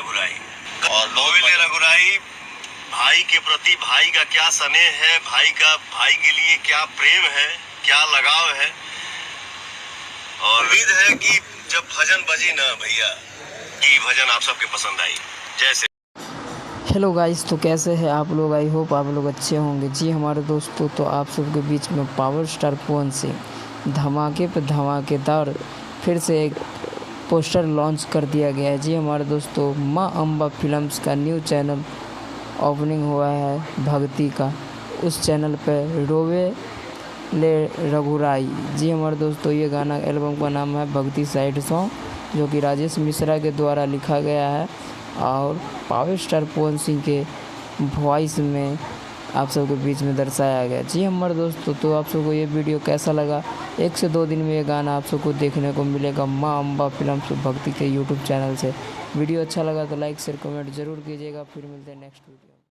रघुराई। और गोविंद रघुराई भाई के प्रति, भाई का क्या स्नेह है, भाई के लिए क्या प्रेम है, क्या लगाव है। और उम्मीद है कि जब भजन बजी ना भैया कि भजन आप सबके पसंद आई। जैसे हेलो गाइस, तो कैसे हैं आप लोग? आई होप आप लोग अच्छे होंगे। जी हमारे दोस्तों, तो आप सबके बीच में पावर स्टार पवन सिंह धमाके पे धमाकेदार फिर से एक पोस्टर लॉन्च कर दिया गया है। जी हमारे दोस्तों, माँ अम्बा फिल्म्स का न्यू चैनल ओपनिंग हुआ है भक्ति का। उस चैनल पे रोवे ले रघुराई। जी हमारे दोस्तों, ये गाना एल्बम का नाम है भक्ति साइड सॉन्ग, जो कि राजेश मिश्रा के द्वारा लिखा गया है और पावर स्टार पवन सिंह के वॉइस में आप सबके बीच में दर्शाया गया। जी हमारे दोस्तों, तो आप सबको ये वीडियो कैसा लगा? 1 से 2 दिन में ये गाना आप सबको देखने को मिलेगा माँ अम्बा फिल्म्स भक्ति के यूट्यूब चैनल से। वीडियो अच्छा लगा तो लाइक शेयर कमेंट जरूर कीजिएगा। फिर मिलते हैं नेक्स्ट वीडियो।